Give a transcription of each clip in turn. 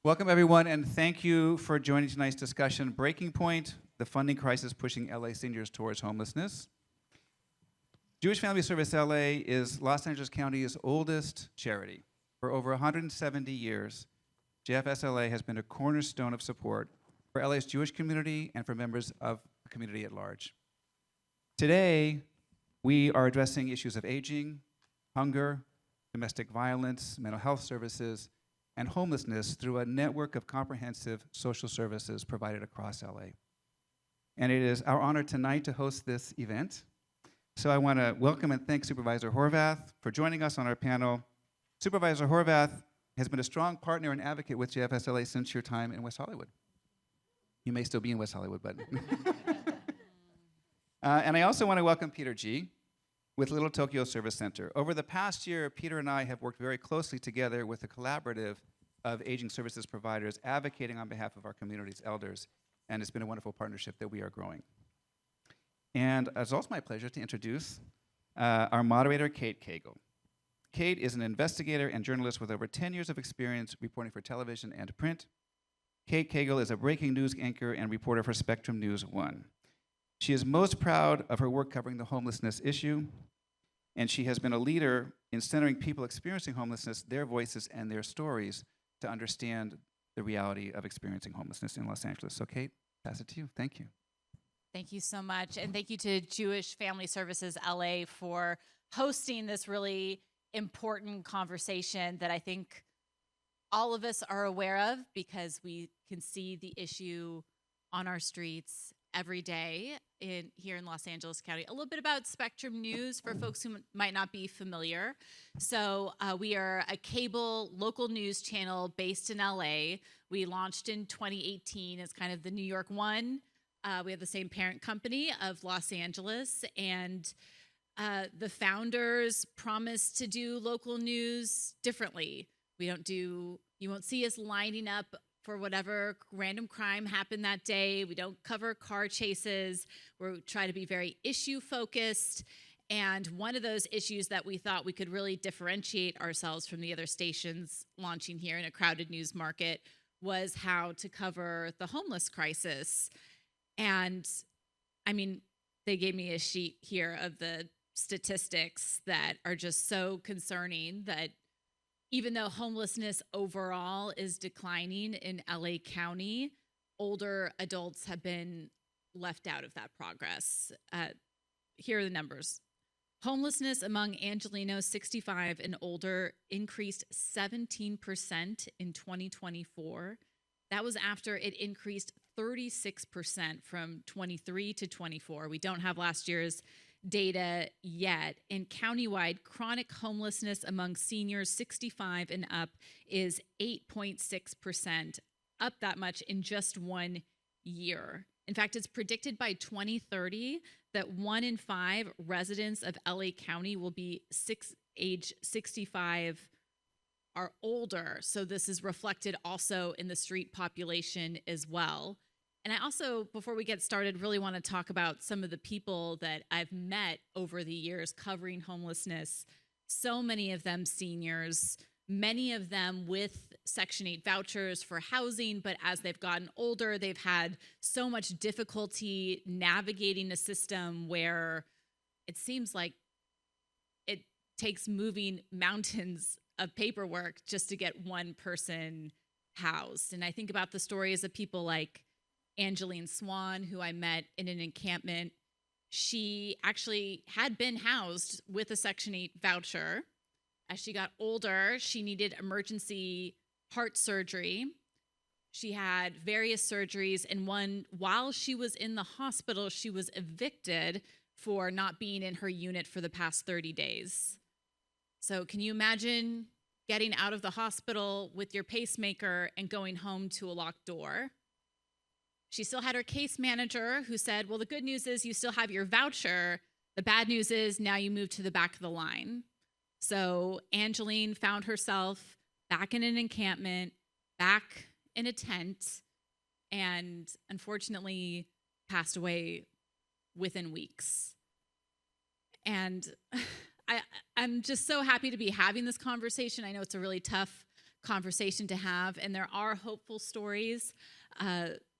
Welcome, everyone, and thank you for joining tonight's discussion, Breaking Point, the funding crisis pushing LA seniors towards homelessness. Jewish Family Service LA is Los Angeles County's oldest charity. For over 170 years, JFSLA has been a cornerstone of support for LA's Jewish community and for members of the community at large. Today, we are addressing issues of aging, hunger, domestic violence, mental health services, and homelessness through a network of comprehensive social services provided across LA. And it is our honor tonight to host this event. So I want to welcome and thank Supervisor Horvath for joining us on our panel. Supervisor Horvath has been a strong partner and advocate with JFSLA since your time in West Hollywood. You may still be in West Hollywood, but. And I also want to welcome Peter G. with Little Tokyo Service Center. Over the past year, Peter and I have worked very closely together with a collaborative of aging services providers advocating on behalf of our community's elders, and it's been a wonderful partnership that we are growing. And it's also my pleasure to introduce our moderator, Kate Cagel. Kate is an investigator and journalist with over 10 years of experience reporting for television and print. Kate Cagel is a breaking news anchor and reporter for Spectrum News 1. She is most proud of her work covering the homelessness issue, and she has been a leader in centering people experiencing homelessness, their voices, and their stories to understand the reality of experiencing homelessness in Los Angeles. So Kate, pass it to you. Thank you. Thank you so much. And thank you to Jewish Family Services LA for hosting this really important conversation that I think all of us are aware of because we can see the issue on our streets every day here in Los Angeles County. A little bit about Spectrum News for folks who might not be familiar. So we are a cable local news channel based in LA. We launched in 2018 as kind of the New York One. We have the same parent company of Los Angeles, and the founders promised to do local news differently. You won't see us lining up for whatever random crime happened that day. We don't cover car chases. We try to be very issue focused. And one of those issues that we thought we could really differentiate ourselves from the other stations launching here in a crowded news market was how to cover the homeless crisis. And I mean, they gave me a sheet here of the statistics that are just so concerning that even though homelessness overall is declining in LA County, older adults have been left out of that progress. Here are the numbers. Homelessness among Angelenos 65 and older increased 17% in 2024. That was after it increased 36% from 23 to 24. We don't have last year's data yet. And countywide, chronic homelessness among seniors 65 and up is 8.6%, up that much in just 1 year. In fact, it's predicted by 2030 that 1 in 5 residents of LA County will be age 65 or older. So this is reflected also in the street population as well. And I also, before we get started, really want to talk about some of the people that I've met over the years covering homelessness. So many of them seniors, many of them with Section 8 vouchers for housing, but as they've gotten older, they've had so much difficulty navigating a system where it seems like it takes moving mountains of paperwork just to get one person housed. And I think about the stories of people like Angeline Swan, who I met in an encampment. She actually had been housed with a Section 8 voucher. As she got older, she needed emergency heart surgery. She had various surgeries, and while she was in the hospital, she was evicted for not being in her unit for the past 30 days. So can you imagine getting out of the hospital with your pacemaker and going home to a locked door? She still had her case manager who said, well, the good news is you still have your voucher. The bad news is now you move to the back of the line. So Angeline found herself back in an encampment, back in a tent, and unfortunately passed away within weeks. And I'm just so happy to be having this conversation. I know it's a really tough conversation to have. And there are hopeful stories.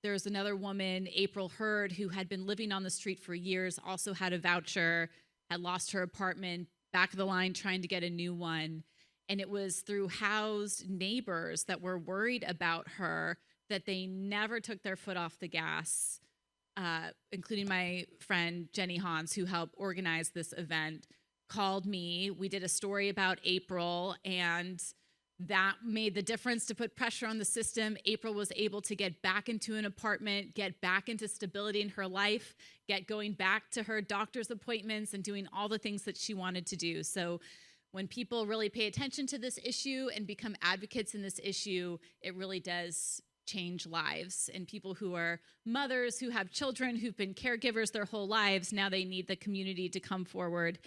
There's another woman, April Hurd, who had been living on the street for years, also had a voucher, had lost her apartment, back of the line trying to get a new one. And it was through housed neighbors that were worried about her that they never took their foot off the gas, including my friend Jenny Hans, who helped organize this event, called me. We did a story about April, and that made the difference to put pressure on the system. April was able to get back into an apartment, get back into stability in her life, get going back to her doctor's appointments and doing all the things that she wanted to do. So when people really pay attention to this issue and become advocates in this issue, it really does change lives. And people who are mothers, who have children, who've been caregivers their whole lives, now they need the community to come forward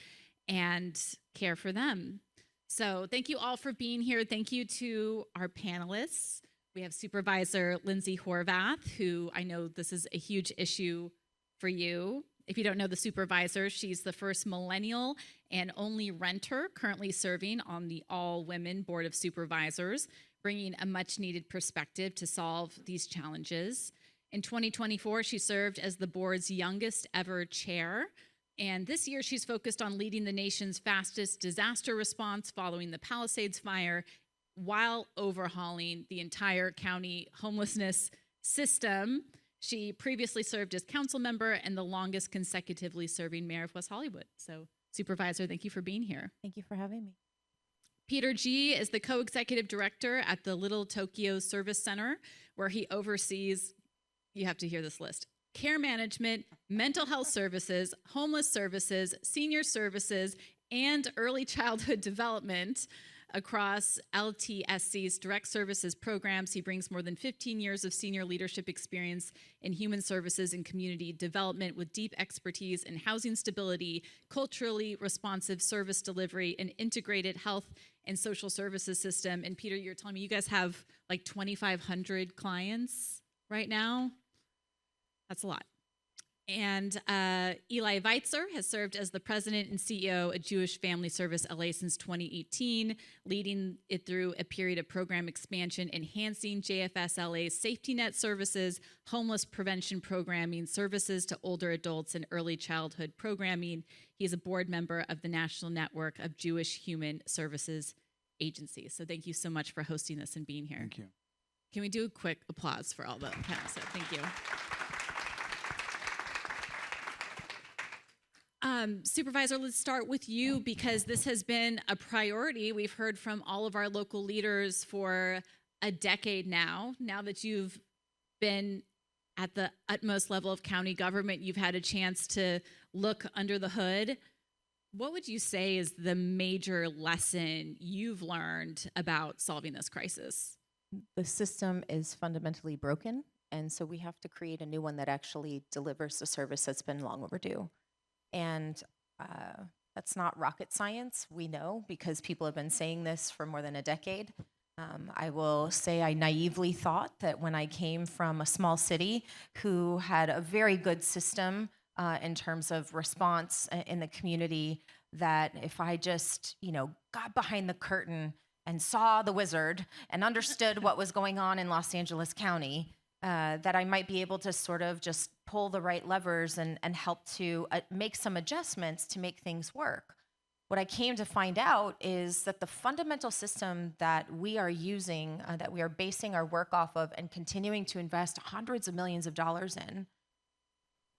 and care for them. So thank you all for being here. Thank you to our panelists. We have Supervisor Lindsey Horvath, who I know this is a huge issue for you. If you don't know the supervisor, she's the first millennial and only renter currently serving on the all-women Board of Supervisors, bringing a much-needed perspective to solve these challenges. In 2024, she served as the board's youngest ever chair. And this year, she's focused on leading the nation's fastest disaster response following the Palisades fire while overhauling the entire county homelessness system. She previously served as council member and the longest consecutively serving mayor of West Hollywood. So, Supervisor, thank you for being here. Thank you for having me. Peter G. is the co-executive director at the Little Tokyo Service Center, where he oversees, you have to hear this list, care management, mental health services, homeless services, senior services, and early childhood development across LTSC's direct services programs. He brings more than 15 years of senior leadership experience in human services and community development with deep expertise in housing stability, culturally responsive service delivery, and integrated health and social services system. And Peter, you're telling me you guys have like 2,500 clients right now? That's a lot. And Eli Veitzer has served as the president and CEO at Jewish Family Service LA since 2018, leading it through a period of program expansion, enhancing JFSLA's safety net services, homeless prevention programming, services to older adults, and early childhood programming. He is a board member of the National Network of Jewish Human Services Agencies. So thank you so much for hosting this and being here. Thank you. Can we do a quick applause for all the panelists? Thank you. Supervisor, let's start with you because this has been a priority. We've heard from all of our local leaders for a decade now. Now that you've been at the utmost level of county government, you've had a chance to look under the hood. What would you say is the major lesson you've learned about solving this crisis? The system is fundamentally broken, and so we have to create a new one that actually delivers the service that's been long overdue. And that's not rocket science, we know, because people have been saying this for more than a decade. I will say I naively thought that when I came from a small city who had a very good system in terms of response in the community, that if I just, got behind the curtain and saw the wizard and understood what was going on in Los Angeles County, that I might be able to sort of just pull the right levers and help to make some adjustments to make things work. What I came to find out is that the fundamental system that we are using, that we are basing our work off of and continuing to invest hundreds of millions of dollars in,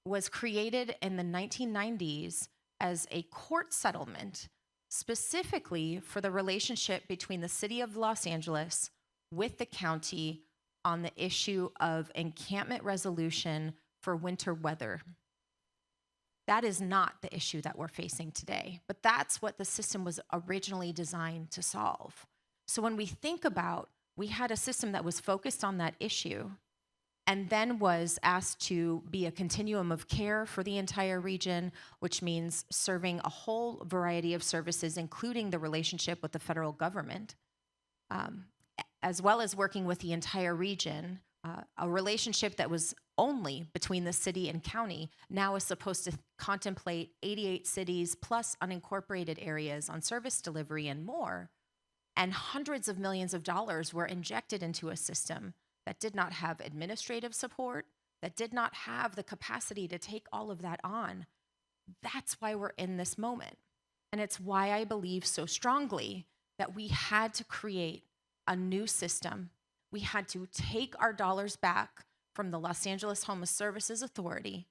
was created in the 1990s as a court settlement specifically for the relationship between the city of Los Angeles with the county on the issue of encampment resolution for winter weather. That is not the issue that we're facing today, but that's what the system was originally designed to solve. So when we think about, we had a system that was focused on that issue and then was asked to be a continuum of care for the entire region, which means serving a whole variety of services, including the relationship with the federal government, as well as working with the entire region. A relationship that was only between the city and county now is supposed to contemplate 88 cities plus unincorporated areas on service delivery and more. And hundreds of millions of dollars were injected into a system that did not have administrative support, that did not have the capacity to take all of that on. That's why we're in this moment. And it's why I believe so strongly that we had to create a new system. We had to take our dollars back from the Los Angeles Homeless Services Authority,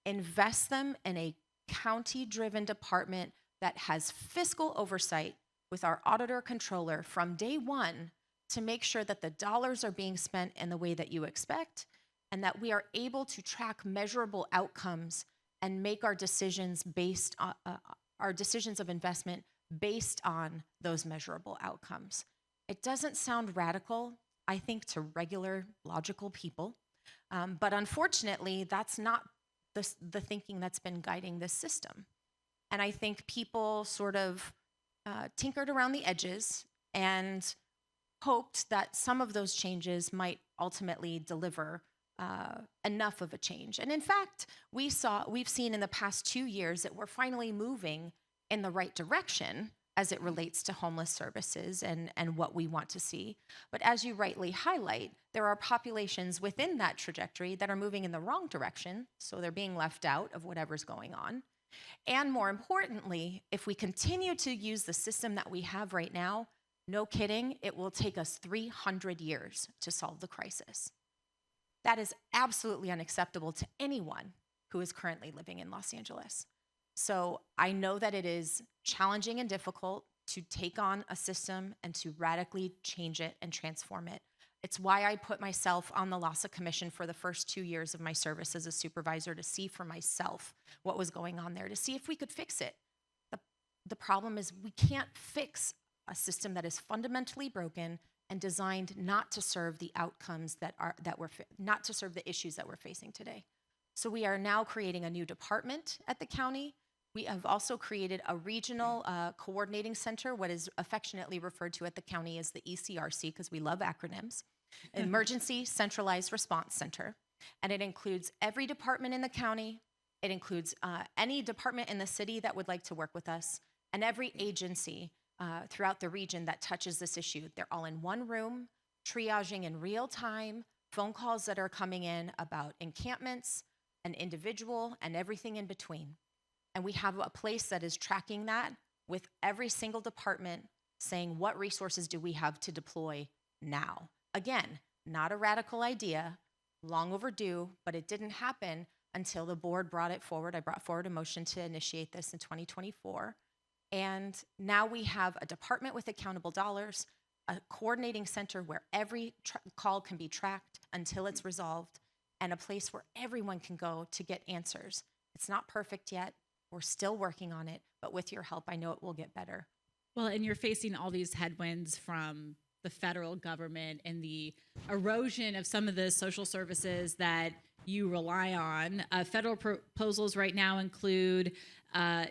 invest them in a county-driven department that has fiscal oversight with our auditor controller from day one to make sure that the dollars are being spent in the way that you expect and that we are able to track measurable outcomes and make our decisions based on our decisions of investment based on those measurable outcomes. It doesn't sound radical, I think, to regular, logical people, but unfortunately, that's not the thinking that's been guiding this system. And I think people sort of tinkered around the edges and hoped that some of those changes might ultimately deliver enough of a change. And in fact, we've seen in the past 2 years that we're finally moving in the right direction as it relates to homeless services and what we want to see. But as you rightly highlight, there are populations within that trajectory that are moving in the wrong direction, so they're being left out of whatever's going on. And more importantly, if we continue to use the system that we have right now, no kidding, it will take us 300 years to solve the crisis. That is absolutely unacceptable to anyone who is currently living in Los Angeles. So I know that it is challenging and difficult to take on a system and to radically change it and transform it. It's why I put myself on the LISC commission for the first 2 years of my service as a supervisor to see for myself what was going on there, to see if we could fix it. The problem is we can't fix a system that is fundamentally broken and designed not to serve the outcomes not to serve the issues that we're facing today. So we are now creating a new department at the county. We have also created a regional coordinating center, what is affectionately referred to at the county as the ECRC, because we love acronyms, Emergency Centralized Response Center. And it includes every department in the county. It includes any department in the city that would like to work with us, and every agency throughout the region that touches this issue. They're all in one room, triaging in real time, phone calls that are coming in about encampments, an individual, and everything in between. And we have a place that is tracking that with every single department saying, what resources do we have to deploy now? Again, not a radical idea, long overdue, but it didn't happen until the board brought it forward. I brought forward a motion to initiate this in 2024. And now we have a department with accountable dollars, a coordinating center where every call can be tracked until it's resolved, and a place where everyone can go to get answers. It's not perfect yet. We're still working on it, but with your help, I know it will get better. Well, and you're facing all these headwinds from the federal government and the erosion of some of the social services that you rely on. Federal proposals right now include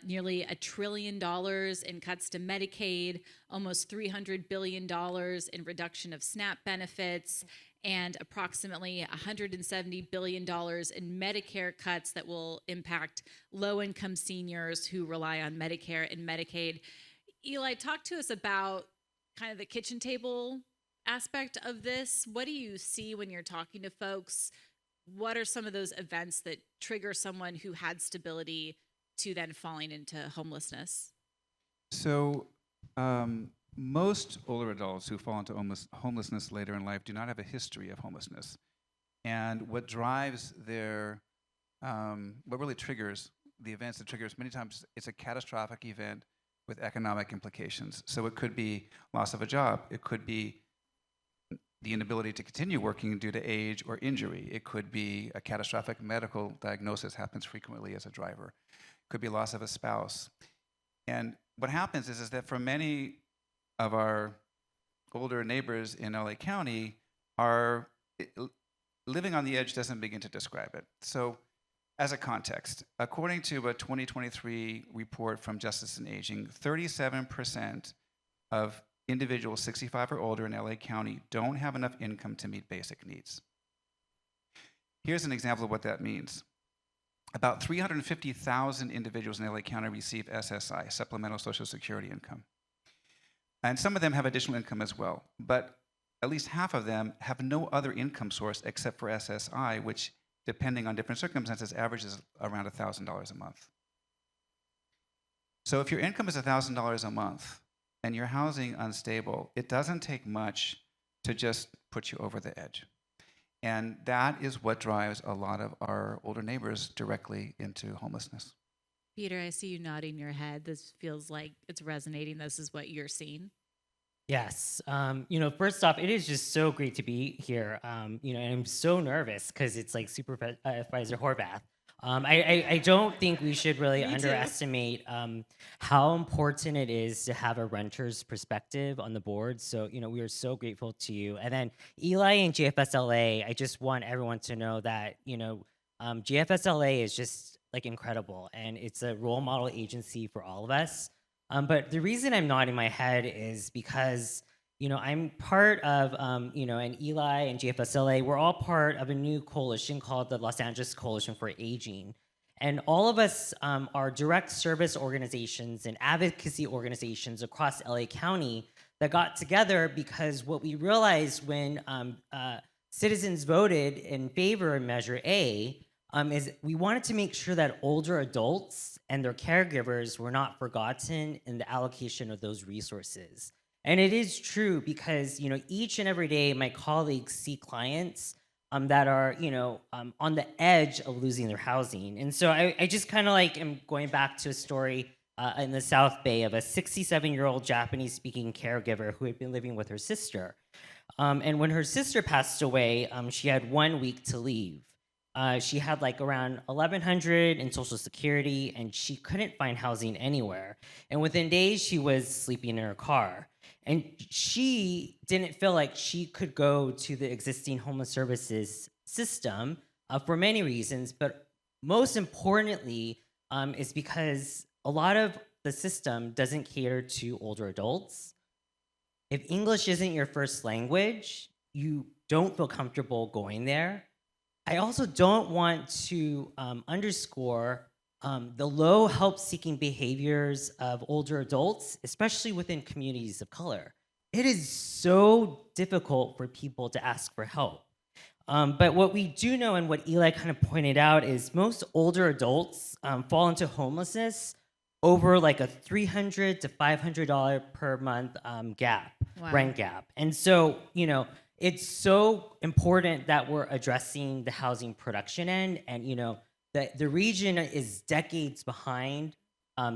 nearly $1 trillion in cuts to Medicaid, almost $300 billion in reduction of SNAP benefits, and approximately $170 billion in Medicare cuts that will impact low-income seniors who rely on Medicare and Medicaid. Eli, talk to us about kind of the kitchen table aspect of this. What do you see when you're talking to folks? What are some of those events that trigger someone who had stability to then falling into homelessness? So most older adults who fall into homelessness later in life do not have a history of homelessness. And what drives their, what really triggers the events that triggers, many times it's a catastrophic event with economic implications. So it could be loss of a job. It could be the inability to continue working due to age or injury. It could be a catastrophic medical diagnosis, happens frequently as a driver. It could be loss of a spouse. And what happens is that for many of our older neighbors in LA County, living on the edge doesn't begin to describe it. So as a context, according to a 2023 report from Justice and Aging, 37% of individuals 65 or older in LA County don't have enough income to meet basic needs. Here's an example of what that means. About 350,000 individuals in LA County receive SSI, Supplemental Social Security Income. And some of them have additional income as well. But at least half of them have no other income source except for SSI, which, depending on different circumstances, averages around $1,000 a month. So if your income is $1,000 a month and your housing unstable, it doesn't take much to just put you over the edge. And that is what drives a lot of our older neighbors directly into homelessness. Peter, I see you nodding your head. This feels like it's resonating. This is what you're seeing. Yes. First off, it is just so great to be here. And I'm so nervous because it's like Supervisor Horvath. I don't think we should really underestimate how important it is to have a renter's perspective on the board. So, we are so grateful to you. And then Eli and JFSLA, I just want everyone to know that, JFSLA is just like incredible, and it's a role model agency for all of us. But the reason I'm nodding my head is because, I'm part of, and Eli and JFSLA, we're all part of a new coalition called the Los Angeles Coalition for Aging. And all of us are direct service organizations and advocacy organizations across LA County that got together because what we realized when citizens voted in favor of Measure A is we wanted to make sure that older adults and their caregivers were not forgotten in the allocation of those resources. And it is true because, each and every day my colleagues see clients that are, on the edge of losing their housing. And so I just kind of am going back to a story in the South Bay of a 67-year-old Japanese-speaking caregiver who had been living with her sister. And when her sister passed away, she had 1 week to leave. She had around $1,100 in Social Security, and she couldn't find housing anywhere. And within days, she was sleeping in her car. And she didn't feel like she could go to the existing homeless services system for many reasons, but most importantly is because a lot of the system doesn't cater to older adults. If English isn't your first language, you don't feel comfortable going there. I also don't want to underscore the low help-seeking behaviors of older adults, especially within communities of color. It is so difficult for people to ask for help. But what we do know, and what Eli kind of pointed out, is most older adults fall into homelessness over a $300 to $500 per month gap, Wow. rent gap. And so, it's so important that we're addressing the housing production end, and the region is decades behind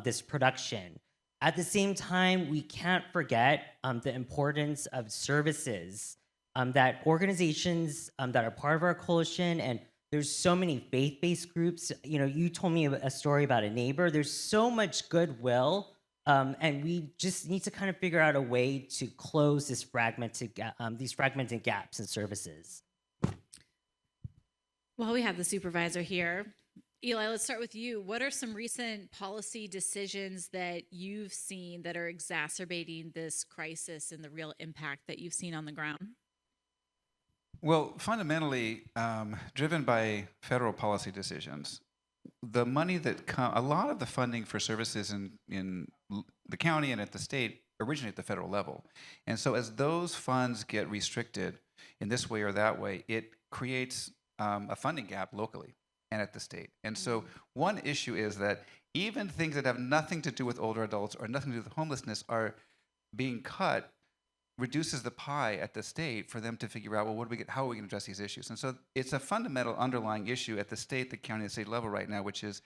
this production. At the same time, we can't forget the importance of services that organizations that are part of our coalition, and there's so many faith-based groups. You told me a story about a neighbor. There's so much goodwill. And we just need to kind of figure out a way to close these fragmented gaps in services. Well, we have the supervisor here. Eli, let's start with you. What are some recent policy decisions that you've seen that are exacerbating this crisis and the real impact that you've seen on the ground? Well, fundamentally, driven by federal policy decisions, the money that a lot of the funding for services in the county and at the state originate at the federal level. And so as those funds get restricted in this way or that way, it creates a funding gap locally and at the state. And so one issue is that even things that have nothing to do with older adults or nothing to do with homelessness are being cut, reduces the pie at the state for them to figure out, well, how are we going to address these issues? And so it's a fundamental underlying issue at the state, the county, and the state level right now, which is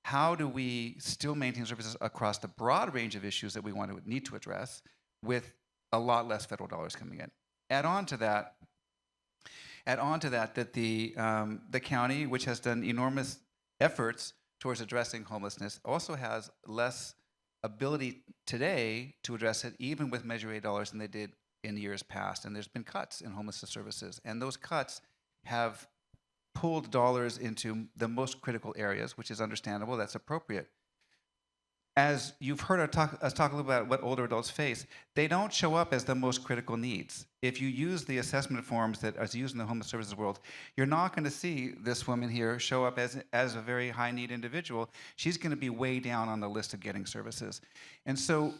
how do we still maintain services across the broad range of issues that we need to address with a lot less federal dollars coming in. Add on to that that the county, which has done enormous efforts towards addressing homelessness, also has less ability today to address it, even with Measure A dollars, than they did in years past. And there's been cuts in homelessness services, and those cuts have pulled dollars into the most critical areas, which is understandable. That's appropriate. As you've heard us talk a little about what older adults face, they don't show up as the most critical needs. If you use the assessment forms that are used in the homeless services world, you're not going to see this woman here show up as a very high need individual. She's going to be way down on the list of getting services. And so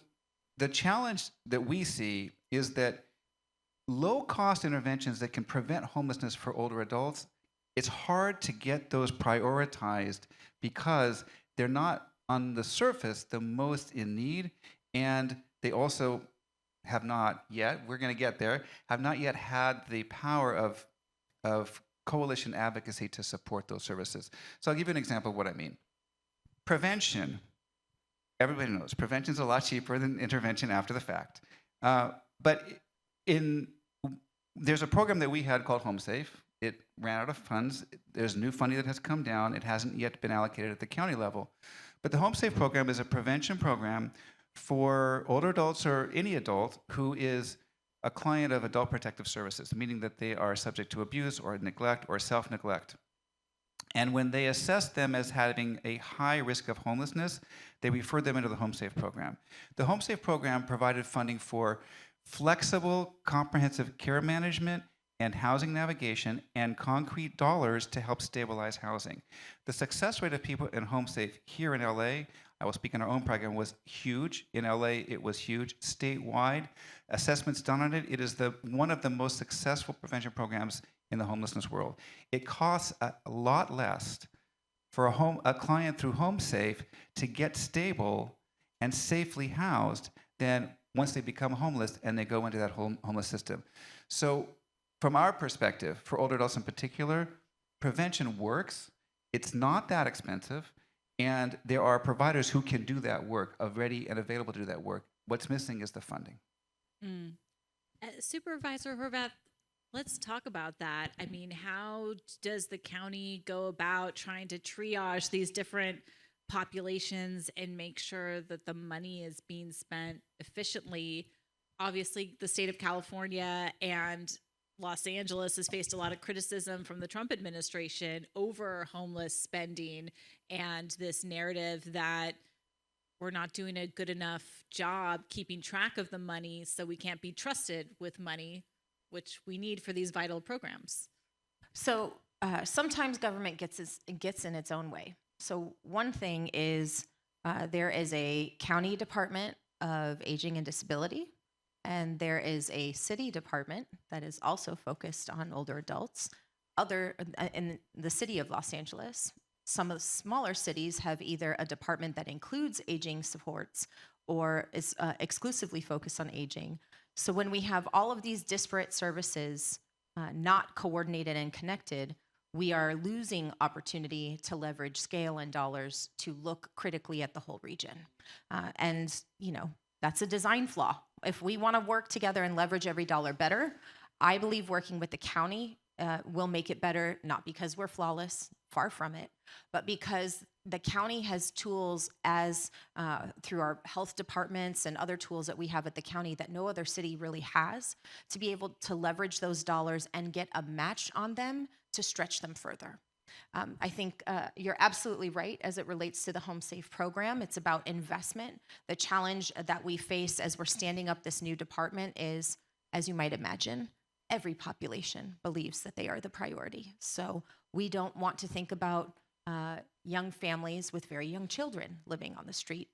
the challenge that we see is that low-cost interventions that can prevent homelessness for older adults, it's hard to get those prioritized because they're not on the surface the most in need, and they also have not yet, we're going to get there, have not yet had the power of coalition advocacy to support those services. So I'll give you an example of what I mean. Prevention, everybody knows, prevention is a lot cheaper than intervention after the fact. But there's a program that we had called HomeSafe. It ran out of funds. There's new funding that has come down. It hasn't yet been allocated at the county level. But the HomeSafe program is a prevention program for older adults or any adult who is a client of adult protective services, meaning that they are subject to abuse or neglect or self-neglect. And when they assess them as having a high risk of homelessness, they refer them into the HomeSafe program. The HomeSafe program provided funding for flexible, comprehensive care management and housing navigation and concrete dollars to help stabilize housing. The success rate of people in HomeSafe here in LA, I will speak in our own program, was huge. In LA, it was huge. Statewide, assessments done on it, it is one of the most successful prevention programs in the homelessness world. It costs a lot less for a client through HomeSafe to get stable and safely housed than once they become homeless and they go into that homeless system. So from our perspective, for older adults in particular, prevention works. It's not that expensive, and there are providers who can do that work, ready and available to do that work. What's missing is the funding. Supervisor Horvath, let's talk about that. I mean, how does the county go about trying to triage these different populations and make sure that the money is being spent efficiently? Obviously, the state of California and Los Angeles has faced a lot of criticism from the Trump administration over homeless spending and this narrative that we're not doing a good enough job keeping track of the money, so we can't be trusted with money, which we need for these vital programs. So sometimes government gets in its own way. So one thing is there is a county department of aging and disability, and there is a city department that is also focused on older adults. In the city of Los Angeles, some of the smaller cities have either a department that includes aging supports or is exclusively focused on aging. So when we have all of these disparate services not coordinated and connected, we are losing opportunity to leverage scale and dollars to look critically at the whole region. And that's a design flaw. If we want to work together and leverage every dollar better, I believe working with the county will make it better, not because we're flawless, far from it, but because the county has tools through our health departments and other tools that we have at the county that no other city really has, to be able to leverage those dollars and get a match on them to stretch them further. I think you're absolutely right as it relates to the HomeSafe program. It's about investment. The challenge that we face as we're standing up this new department is, as you might imagine, every population believes that they are the priority. So we don't want to think about young families with very young children living on the street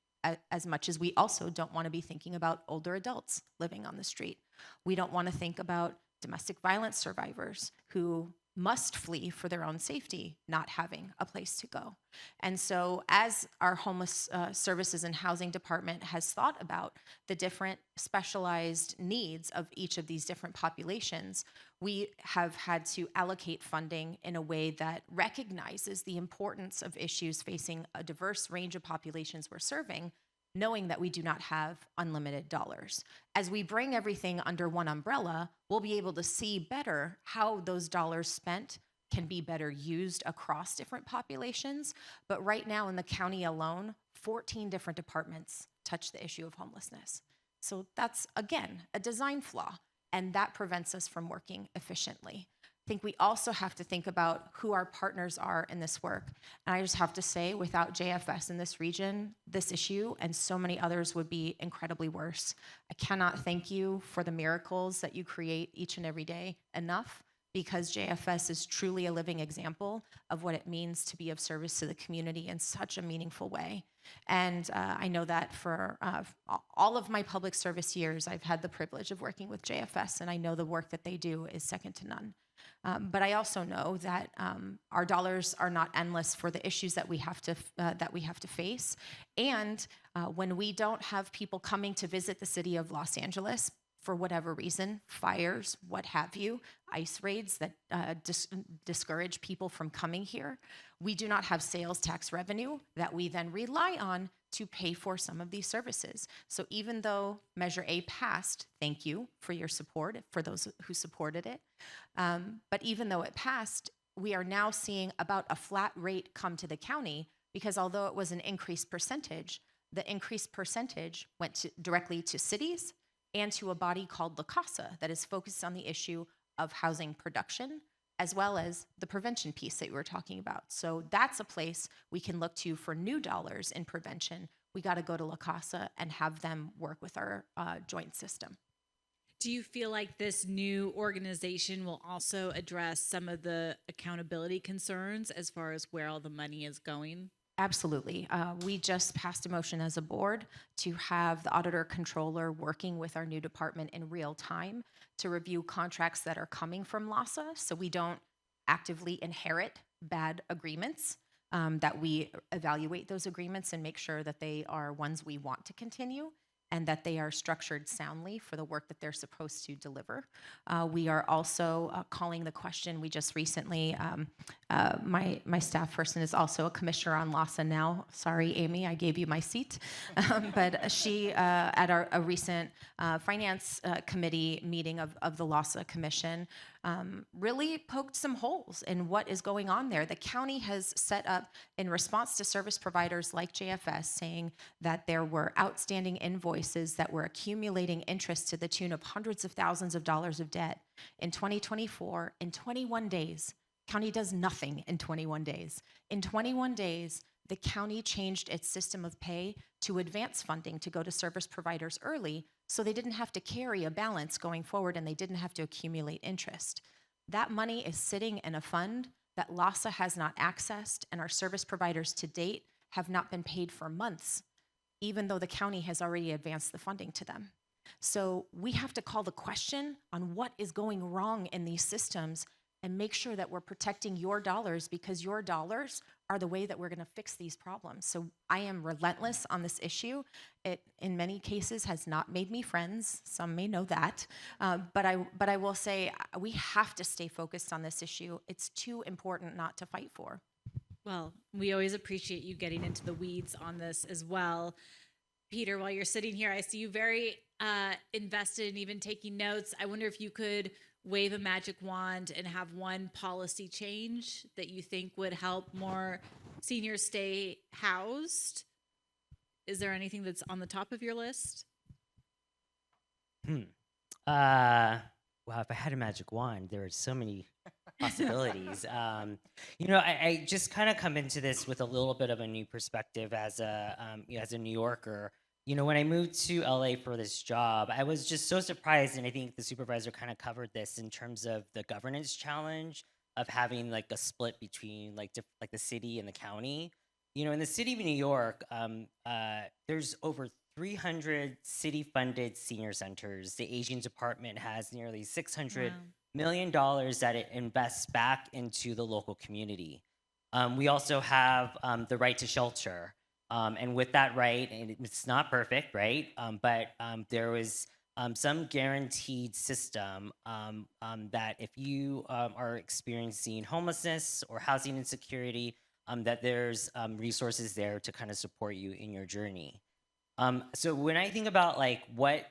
as much as we also don't want to be thinking about older adults living on the street. We don't want to think about domestic violence survivors who must flee for their own safety, not having a place to go. And so as our homeless services and housing department has thought about the different specialized needs of each of these different populations, we have had to allocate funding in a way that recognizes the importance of issues facing a diverse range of populations we're serving, knowing that we do not have unlimited dollars. As we bring everything under one umbrella, we'll be able to see better how those dollars spent can be better used across different populations. But right now in the county alone, 14 different departments touch the issue of homelessness. So that's, again, a design flaw, and that prevents us from working efficiently. I think we also have to think about who our partners are in this work. And I just have to say, without JFS in this region, this issue and so many others would be incredibly worse. I cannot thank you for the miracles that you create each and every day enough, because JFS is truly a living example of what it means to be of service to the community in such a meaningful way. And I know that for all of my public service years, I've had the privilege of working with JFS, and I know the work that they do is second to none. But I also know that our dollars are not endless for the issues that we have to face. And when we don't have people coming to visit the city of Los Angeles for whatever reason, fires, what have you, ICE raids that discourage people from coming here, we do not have sales tax revenue that we then rely on to pay for some of these services. So even though Measure A passed, thank you for your support, for those who supported it, but even though it passed, we are now seeing about a flat rate come to the county, because although it was an increased percentage, the increased percentage went directly to cities and to a body called LISC that is focused on the issue of housing production, as well as the prevention piece that you were talking about. So that's a place we can look to for new dollars in prevention. We got to go to LISC and have them work with our joint system. Do you feel like this new organization will also address some of the accountability concerns as far as where all the money is going? Absolutely. We just passed a motion as a board to have the auditor controller working with our new department in real time to review contracts that are coming from LASA, so we don't actively inherit bad agreements, that we evaluate those agreements and make sure that they are ones we want to continue and that they are structured soundly for the work that they're supposed to deliver. We are also calling the question, we just recently, my staff person is also a commissioner on LASA now. Sorry, Amy, I gave you my seat. But she, at a recent finance committee meeting of the LASA Commission, really poked some holes in what is going on there. The county has set up, in response to service providers like JFS, saying that there were outstanding invoices that were accumulating interest to the tune of hundreds of thousands of dollars of debt. In 2024, in 21 days, county does nothing in 21 days. In 21 days, the county changed its system of pay to advance funding to go to service providers early, so they didn't have to carry a balance going forward and they didn't have to accumulate interest. That money is sitting in a fund that LASA has not accessed, and our service providers to date have not been paid for months, even though the county has already advanced the funding to them. So we have to call the question on what is going wrong in these systems and make sure that we're protecting your dollars, because your dollars are the way that we're going to fix these problems. So I am relentless on this issue. It, in many cases, has not made me friends. Some may know that. But I will say we have to stay focused on this issue. It's too important not to fight for. Well, we always appreciate you getting into the weeds on this as well. Peter, while you're sitting here, I see you very invested in even taking notes. I wonder if you could wave a magic wand and have one policy change that you think would help more seniors stay housed. Is there anything that's on the top of your list? Wow, if I had a magic wand, there are so many possibilities. I just kind of come into this with a little bit of a new perspective as a New Yorker. When I moved to LA for this job, I was just so surprised, and I think the supervisor kind of covered this in terms of the governance challenge of having like a split between like the city and the county. In the city of New York, there's over 300 city-funded senior centers. The aging department has nearly $600 million that it invests back into the local community. We also have the right to shelter. And with that right, and it's not perfect, right? But there was some guaranteed system that if you are experiencing homelessness or housing insecurity, that there's resources there to kind of support you in your journey. So when I think about like what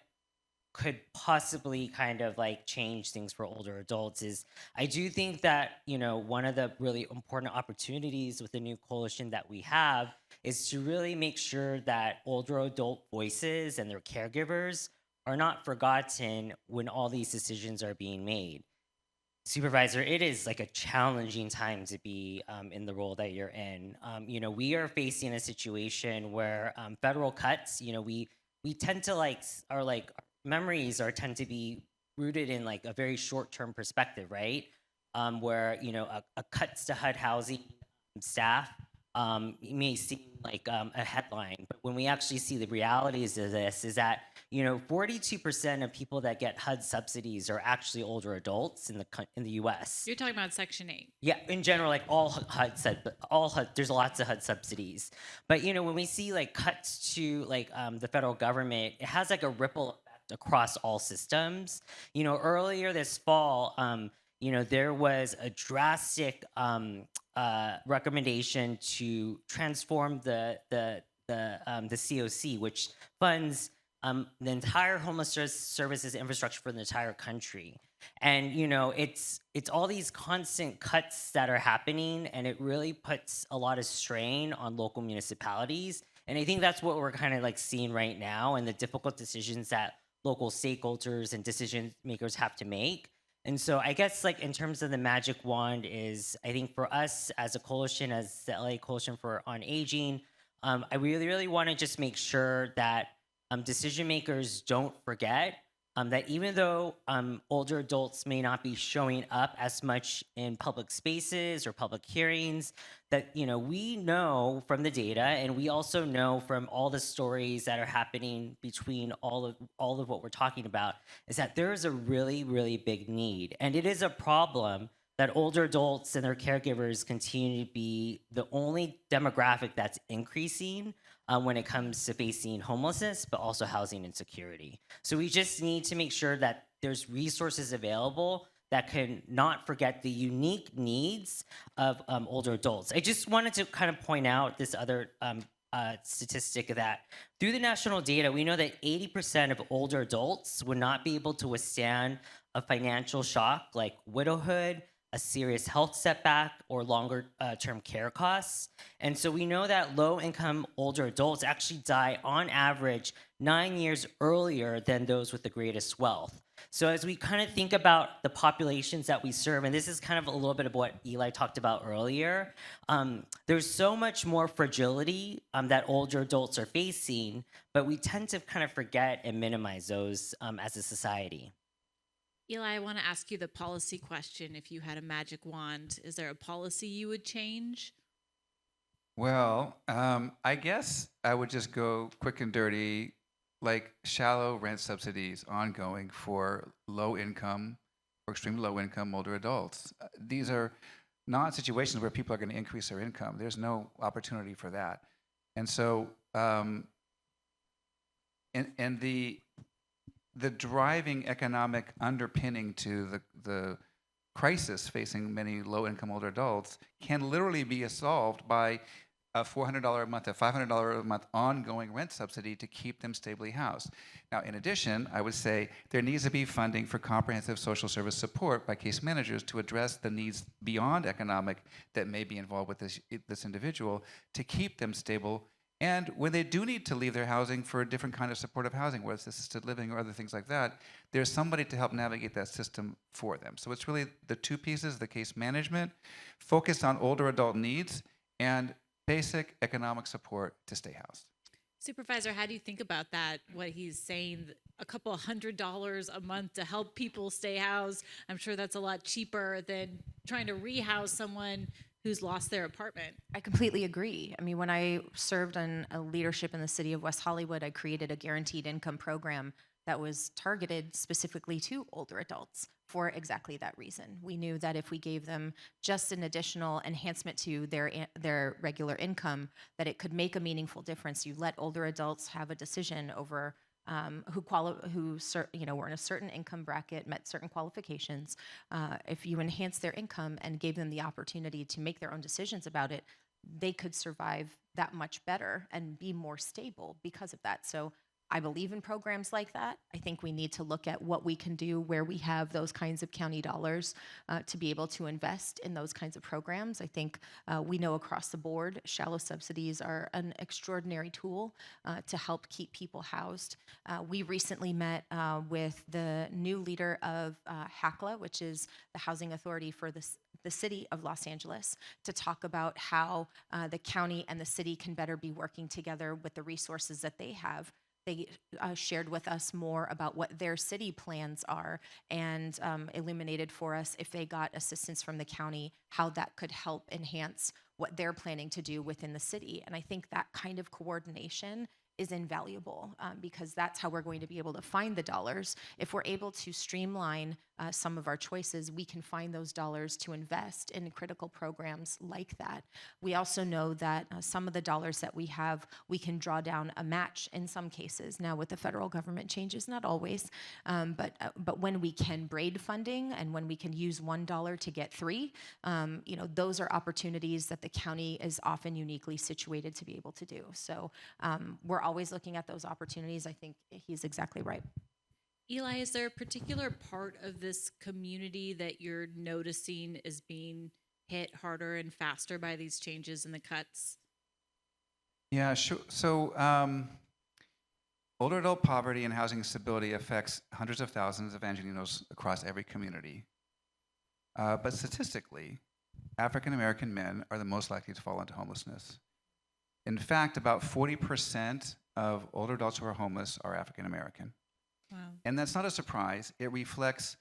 could possibly kind of like change things for older adults is I do think that, one of the really important opportunities with the new coalition that we have is to really make sure that older adult voices and their caregivers are not forgotten when all these decisions are being made. Supervisor, it is like a challenging time to be in the role that you're in. We are facing a situation where federal cuts, we tend to our memories tend to be rooted in like a very short-term perspective, right? Where, a cuts to HUD housing staff it may seem like a headline, but when we actually see the realities of this, is that 42% of people that get HUD subsidies are actually older adults in the U.S. You're talking about Section 8. Yeah, in general, like all HUD, there's lots of HUD subsidies. But when we see like cuts to like the federal government, it has like a ripple effect across all systems. Earlier this fall, there was a drastic recommendation to transform the COC, which funds the entire homeless services infrastructure for the entire country. And it's all these constant cuts that are happening, and it really puts a lot of strain on local municipalities. And I think that's what we're kind of like seeing right now, and the difficult decisions that local stakeholders and decision makers have to make. And so I guess like in terms of the magic wand is, I think for us as a coalition, as the LA Coalition on Aging, I really, really want to just make sure that decision makers don't forget that even though older adults may not be showing up as much in public spaces or public hearings, that we know from the data, and we also know from all the stories that are happening between all of what we're talking about, is that there is a really, really big need, and it is a problem that older adults and their caregivers continue to be the only demographic that's increasing when it comes to facing homelessness, but also housing insecurity. So we just need to make sure that there's resources available that can not forget the unique needs of older adults. I just wanted to kind of point out this other statistic that through the national data, we know that 80% of older adults would not be able to withstand a financial shock like widowhood, a serious health setback, or longer term care costs. And so we know that low-income older adults actually die on average 9 years earlier than those with the greatest wealth. So as we kind of think about the populations that we serve, and this is kind of a little bit of what Eli talked about earlier, there's so much more fragility that older adults are facing, but we tend to kind of forget and minimize those as a society. Eli, I want to ask you the policy question. If you had a magic wand, is there a policy you would change? Well, I guess I would just go quick and dirty, like shallow rent subsidies ongoing for low income or extremely low income older adults. These are not situations where people are going to increase their income. There's no opportunity for that. And so, and the driving economic underpinning to the crisis facing many low-income older adults can literally be solved by a $400 a month, a $500 a month ongoing rent subsidy to keep them stably housed. Now, in addition, I would say there needs to be funding for comprehensive social service support by case managers to address the needs beyond economic that may be involved with this individual to keep them stable. And when they do need to leave their housing for a different kind of supportive housing, whether it's assisted living or other things like that, there's somebody to help navigate that system for them. So it's really the two pieces, the case management, focused on older adult needs, and basic economic support to stay housed. Supervisor, how do you think about that? What he's saying, a couple $100 a month to help people stay housed. I'm sure that's a lot cheaper than trying to rehouse someone who's lost their apartment. I completely agree. I mean, when I served on a leadership in the city of West Hollywood, I created a guaranteed income program that was targeted specifically to older adults for exactly that reason. We knew that if we gave them just an additional enhancement to their regular income, that it could make a meaningful difference. You let older adults have a decision over who were in a certain income bracket, met certain qualifications. If you enhance their income and gave them the opportunity to make their own decisions about it, they could survive that much better and be more stable because of that. So I believe in programs like that. I think we need to look at what we can do where we have those kinds of county dollars to be able to invest in those kinds of programs. I think we know across the board, shallow subsidies are an extraordinary tool to help keep people housed. We recently met with the new leader of HACLA, which is the Housing Authority for the city of Los Angeles, to talk about how the county and the city can better be working together with the resources that they have They shared with us more about what their city plans are and illuminated for us, if they got assistance from the county, how that could help enhance what they're planning to do within the city. And I think that kind of coordination is invaluable, because that's how we're going to be able to find the dollars. If we're able to streamline some of our choices, we can find those dollars to invest in critical programs like that. We also know that some of the dollars that we have, we can draw down a match in some cases. Now with the federal government changes, not always, but when we can braid funding and when we can use $1 to get 3, those are opportunities that the county is often uniquely situated to be able to do. So we're always looking at those opportunities. I think he's exactly right. Eli, is there a particular part of this community that you're noticing is being hit harder and faster by these changes and the cuts? Yeah, sure. So older adult poverty and housing instability affects hundreds of thousands of Angelinos across every community. But statistically, African American men are the most likely to fall into homelessness. In fact, about 40% of older adults who are homeless are African American. Wow. And that's not a surprise. It reflects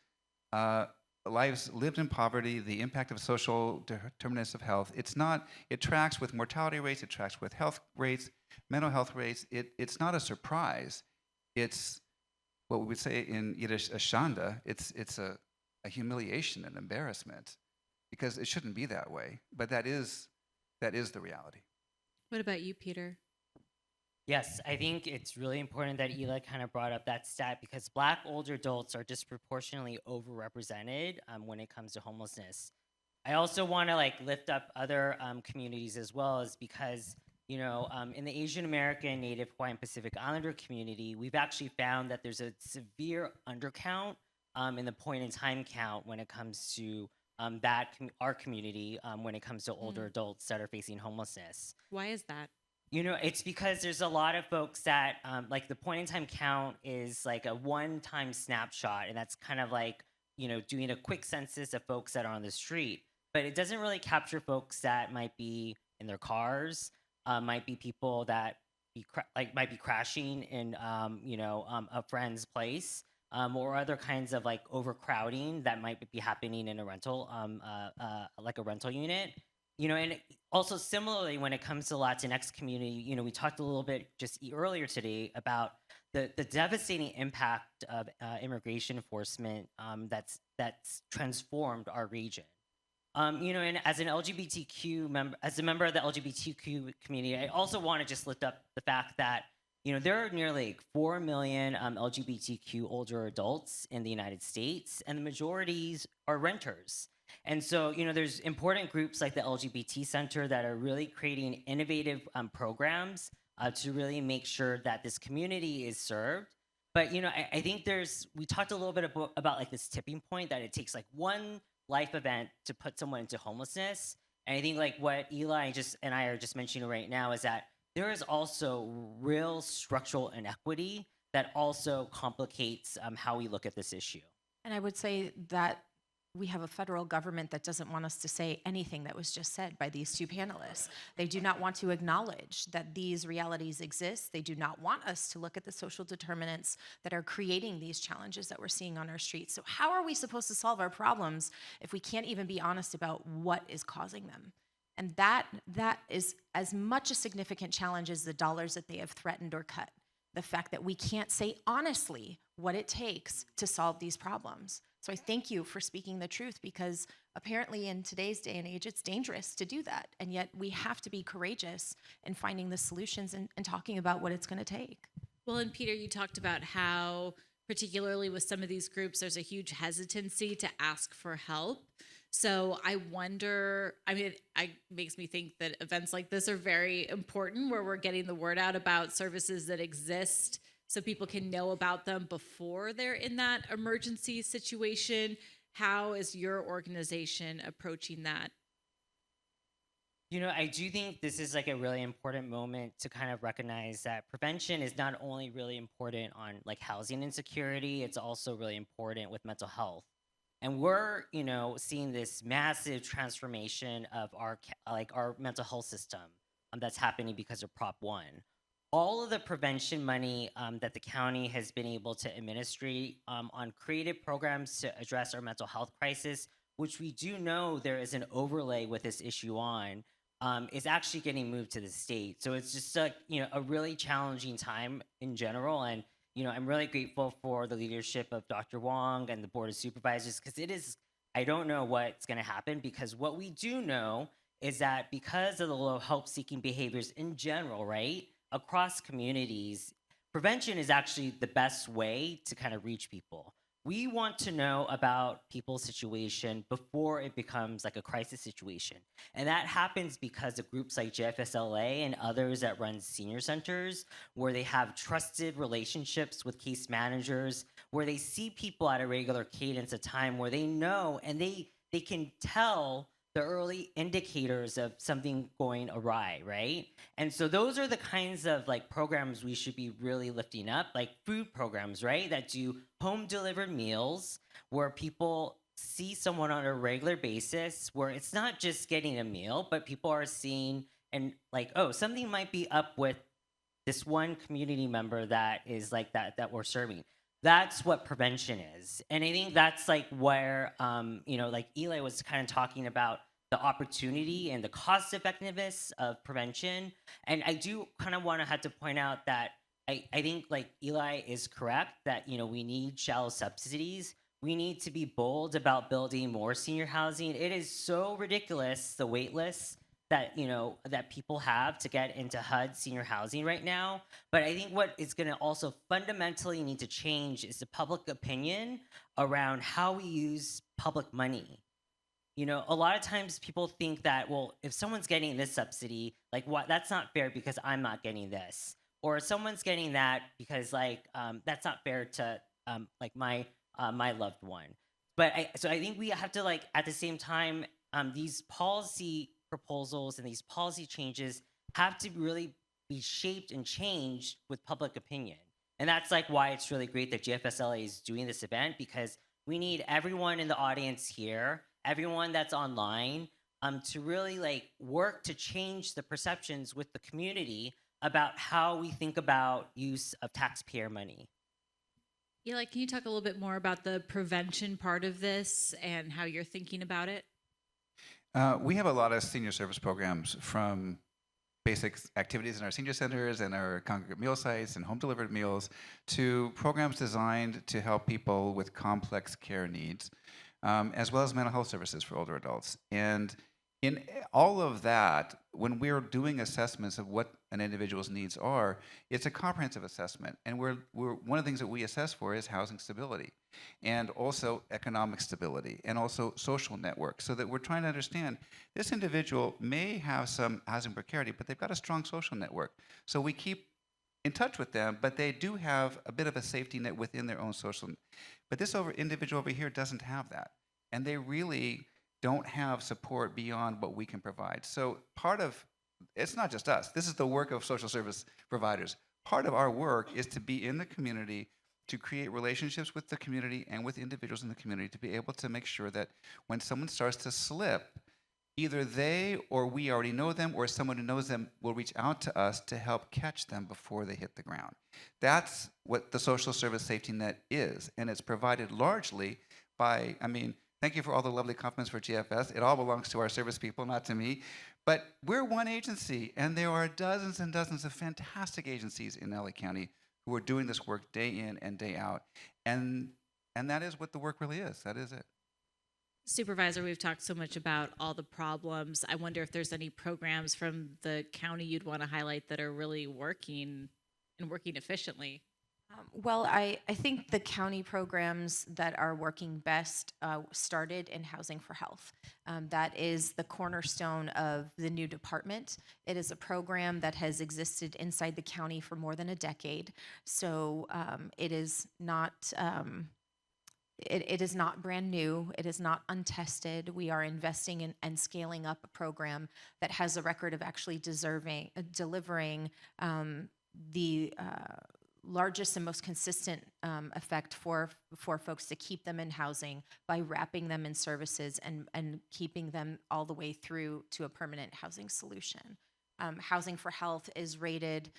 lives lived in poverty, the impact of social determinants of health. It tracks with mortality rates, it tracks with health rates, mental health rates. It's not a surprise. It's what we would say in Yiddish, a shanda. It's a humiliation and embarrassment, because it shouldn't be that way. But that is the reality. What about you, Peter? Yes, I think it's really important that Eli kind of brought up that stat, because Black older adults are disproportionately overrepresented when it comes to homelessness. I also want to lift up other communities as well, is because in the Asian American, Native, Hawaiian, Pacific Islander community, we've actually found that there's a severe undercount in the point in time count when it comes to our community when it comes to older adults that are facing homelessness. Why is that? It's because there's a lot of folks that, the point in time count is like a one-time snapshot, and that's kind of doing a quick census of folks that are on the street. But it doesn't really capture folks that might be in their cars, might be people that might be crashing in, a friend's place, or other kinds of overcrowding that might be happening in a rental, like a rental unit. And also similarly, when it comes to the Latinx community, we talked a little bit just earlier today about the devastating impact of immigration enforcement that's transformed our region. And as an LGBTQ member, as a member of the LGBTQ community, I also want to just lift up the fact that there are nearly 4 million LGBTQ older adults in the United States, and the majorities are renters. And so, there's important groups like the LGBT Center that are really creating innovative programs to really make sure that this community is served. But, I think we talked a little bit about this tipping point, that it takes one life event to put someone into homelessness. And I think what Eli and I are just mentioning right now is that there is also real structural inequity that also complicates how we look at this issue. And I would say that we have a federal government that doesn't want us to say anything that was just said by these two panelists. They do not want to acknowledge that these realities exist. They do not want us to look at the social determinants that are creating these challenges that we're seeing on our streets. So how are we supposed to solve our problems if we can't even be honest about what is causing them? And that is as much a significant challenge as the dollars that they have threatened or cut. The fact that we can't say honestly what it takes to solve these problems. So I thank you for speaking the truth, because apparently in today's day and age, it's dangerous to do that. And yet we have to be courageous in finding the solutions and talking about what it's going to take. Well, and Peter, you talked about how, particularly with some of these groups, there's a huge hesitancy to ask for help. So I wonder, it makes me think that events like this are very important, where we're getting the word out about services that exist so people can know about them before they're in that emergency situation. How is your organization approaching that? I do think this is a really important moment to kind of recognize that prevention is not only really important on housing insecurity, it's also really important with mental health. And we're, seeing this massive transformation of our mental health system that's happening because of Prop 1. all of the prevention money that the county has been able to administrate on creative programs to address our mental health crisis, which we do know there is an overlay with this issue on, is actually getting moved to the state. So it's just a really challenging time in general. And I'm really grateful for the leadership of Dr. Wong and the Board of Supervisors, because I don't know what's going to happen, because what we do know is that because of the low help-seeking behaviors in general, right, across communities, prevention is actually the best way to kind of reach people. We want to know about people's situation before it becomes like a crisis situation. And that happens because of groups like JFSLA and others that run senior centers, where they have trusted relationships with case managers, where they see people at a regular cadence of time, where they know and they can tell the early indicators of something going awry, right? And so those are the kinds of like programs we should be really lifting up, like food programs, right? That do home delivered meals, where people see someone on a regular basis, where it's not just getting a meal, but people are seeing and like, oh, something might be up with this one community member that is like that we're serving. That's what prevention is. And I think that's like where, like Eli was kind of talking about the opportunity and the cost effectiveness of prevention. And I do kind of want to have to point out that I think like Eli is correct that, we need shallow subsidies. We need to be bold about building more senior housing. It is so ridiculous, the wait lists that that people have to get into HUD senior housing right now. But I think what is going to also fundamentally need to change is the public opinion around how we use public money. A lot of times people think that, well, if someone's getting this subsidy, like what, that's not fair because I'm not getting this, or someone's getting that because like that's not fair to like my loved one. But I think we have to like at the same time these policy proposals and these policy changes have to really be shaped and changed with public opinion. And that's like why it's really great that JFSLA is doing this event, because we need everyone in the audience here, everyone that's online, to really like work to change the perceptions with the community about how we think about use of taxpayer money. Eli, can you talk a little bit more about the prevention part of this and how you're thinking about it? We have a lot of senior service programs, from basic activities in our senior centers and our congregate meal sites and home delivered meals, to programs designed to help people with complex care needs, as well as mental health services for older adults. And in all of that, when we're doing assessments of what an individual's needs are, it's a comprehensive assessment. And we're one of the things that we assess for is housing stability, and also economic stability, and also social networks, so that we're trying to understand this individual may have some housing precarity, but they've got a strong social network. So we keep in touch with them, but they do have a bit of a safety net within their own social. But this individual over here doesn't have that. And they really don't have support beyond what we can provide. So it's not just us. This is the work of social service providers. Part of our work is to be in the community, to create relationships with the community and with individuals in the community, to be able to make sure that when someone starts to slip, either they or we already know them, or someone who knows them will reach out to us to help catch them before they hit the ground. That's what the social service safety net is, and it's provided largely by, thank you for all the lovely compliments for GFS. It all belongs to our service people, not to me. But we're one agency, and there are dozens and dozens of fantastic agencies in LA County who are doing this work day in and day out. And that is what the work really is. That is it. Supervisor, we've talked so much about all the problems. I wonder if there's any programs from the county you'd want to highlight that are really working and working efficiently. Well, I think the county programs that are working best started in Housing for Health. That is the cornerstone of the new department. It is a program that has existed inside the county for more than a decade. So it is not it is not brand new. It is not untested. We are investing in and scaling up a program that has a record of actually delivering the largest and most consistent effect for folks to keep them in housing by wrapping them in services and keeping them all the way through to a permanent housing solution. Housing for Health is rated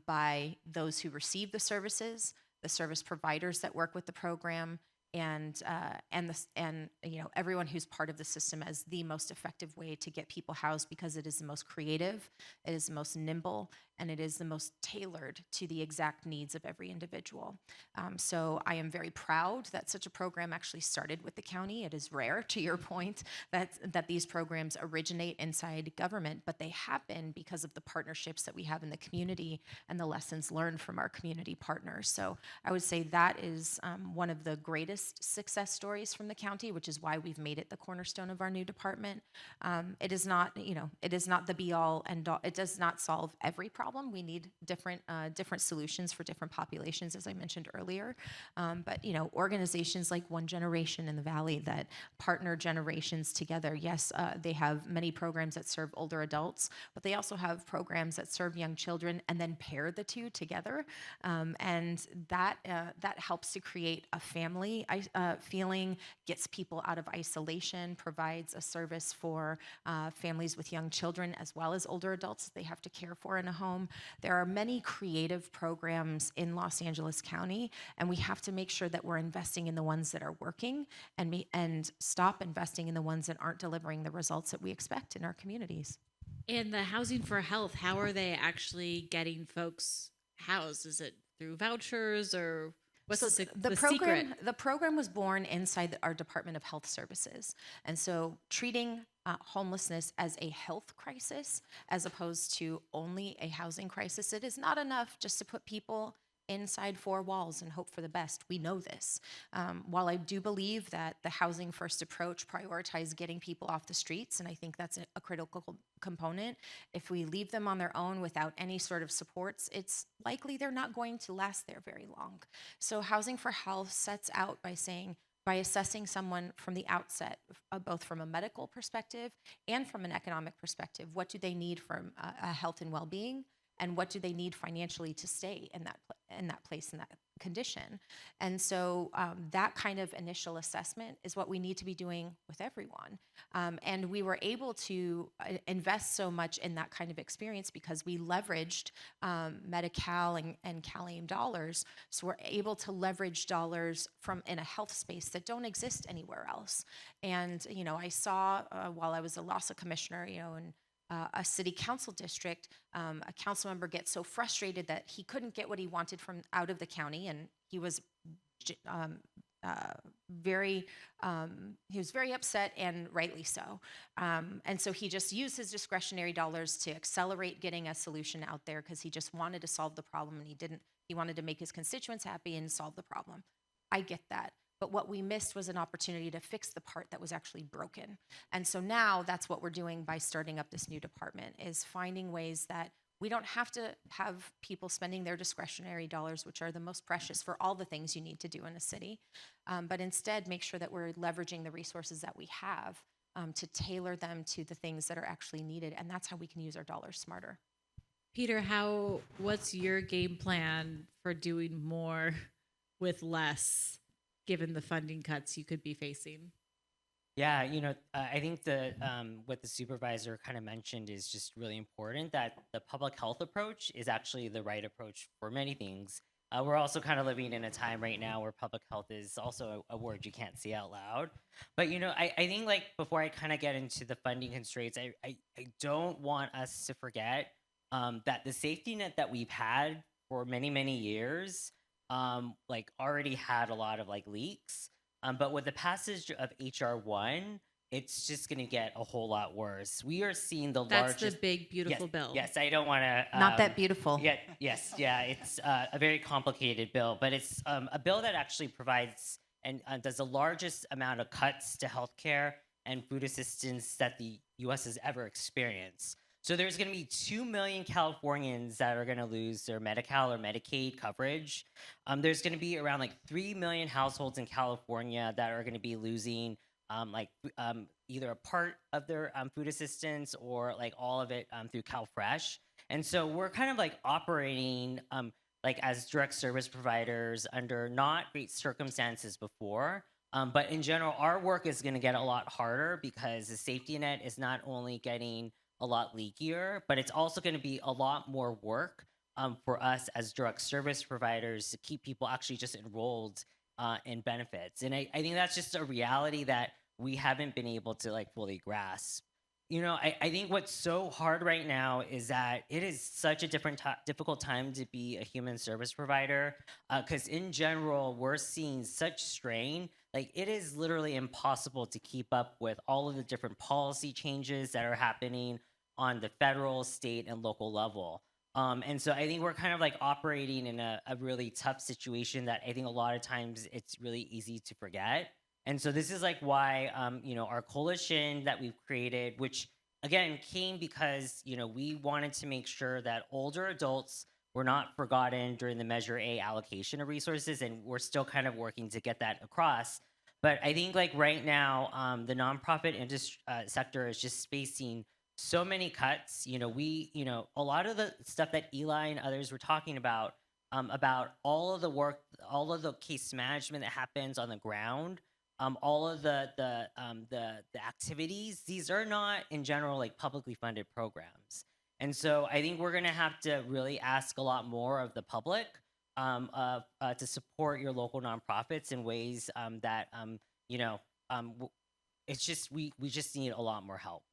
by those who receive the services, the service providers that work with the program, and everyone who's part of the system as the most effective way to get people housed, because it is the most creative, it is the most nimble, and it is the most tailored to the exact needs of every individual. So I am very proud that such a program actually started with the county. It is rare, to your point, that these programs originate inside government, but they happen because of the partnerships that we have in the community and the lessons learned from our community partners. So I would say that is one of the greatest success stories from the county, which is why we've made it the cornerstone of our new department. It is not, it is not the be all and all. It does not solve every problem. We need different solutions for different populations, as I mentioned earlier. But organizations like One Generation in the Valley that partner generations together. Yes, they have many programs that serve older adults, but they also have programs that serve young children and then pair the two together. And that helps to create a family feeling, gets people out of isolation, provides a service for families with young children as well as older adults that they have to care for in a home. There are many creative programs in Los Angeles County, and we have to make sure that we're investing in the ones that are working and stop investing in the ones that aren't delivering the results that we expect in our communities. And the Housing for Health, how are they actually getting folks housed? Is it through vouchers, or what's So the secret? The program was born inside our Department of Health Services. And so treating homelessness as a health crisis as opposed to only a housing crisis, it is not enough just to put people inside four walls and hope for the best. We know this. While I do believe that the housing first approach prioritizes getting people off the streets, and I think that's a critical component, if we leave them on their own without any sort of supports, it's likely they're not going to last there very long. So Housing for Health sets out by assessing someone from the outset, both from a medical perspective and from an economic perspective. What do they need from a health and well-being? And what do they need financially to stay in that place, in that condition? And so that kind of initial assessment is what we need to be doing with everyone. And we were able to invest so much in that kind of experience because we leveraged Medi-Cal and CalAIM dollars. So we're able to leverage dollars in a health space that don't exist anywhere else. And I saw while I was a LASA commissioner, in a city council district, a council member gets so frustrated that he couldn't get what he wanted from out of the county, and he was very upset, and rightly so. And so he just used his discretionary dollars to accelerate getting a solution out there because he just wanted to solve the problem, and he wanted to make his constituents happy and solve the problem. I get that. But what we missed was an opportunity to fix the part that was actually broken. And so now that's what we're doing by starting up this new department, is finding ways that we don't have to have people spending their discretionary dollars, which are the most precious for all the things you need to do in a city, but instead make sure that we're leveraging the resources that we have to tailor them to the things that are actually needed. And that's how we can use our dollars smarter. Peter, what's your game plan for doing more with less, given the funding cuts you could be facing? Yeah, I think what the supervisor kind of mentioned is just really important, that the public health approach is actually the right approach for many things. We're also kind of living in a time right now where public health is also a word you can't say out loud. But, I think before I kind of get into the funding constraints, I don't want us to forget that the safety net that we've had for many, many years already had a lot of leaks. But with the passage of HR 1, it's just going to get a whole lot worse. We are seeing the largest... That's the big, beautiful bill. Yes, I don't want to... Not that beautiful. It's a very complicated bill, but it's a bill that actually provides and does the largest amount of cuts to healthcare and food assistance that the U.S. has ever experienced. So there's going to be 2 million Californians that are going to lose their Medi-Cal or Medicaid coverage. There's going to be around 3 million households in California that are going to be losing either a part of their food assistance or all of it through CalFresh. And so we're kind of operating as direct service providers under not great circumstances before. But in general, our work is going to get a lot harder because the safety net is not only getting a lot leakier, but it's also going to be a lot more work for us as direct service providers to keep people actually just enrolled in benefits. And I think that's just a reality that we haven't been able to like fully grasp. I think what's so hard right now is that it is such a difficult time to be a human service provider because in general, we're seeing such strain. Like it is literally impossible to keep up with all of the different policy changes that are happening on the federal, state, and local level. And so I think we're kind of like operating in a really tough situation that I think a lot of times it's really easy to forget. And so this is like why, our coalition that we've created, which again came because, we wanted to make sure that older adults were not forgotten during the Measure A allocation of resources. And we're still kind of working to get that across. But I think like right now, the nonprofit industry sector is just facing so many cuts. A lot of the stuff that Eli and others were talking about all of the work, all of the case management that happens on the ground, all of the activities, these are not in general like publicly funded programs. And so I think we're going to have to really ask a lot more of the public to support your local nonprofits in ways that it's just we just need a lot more help.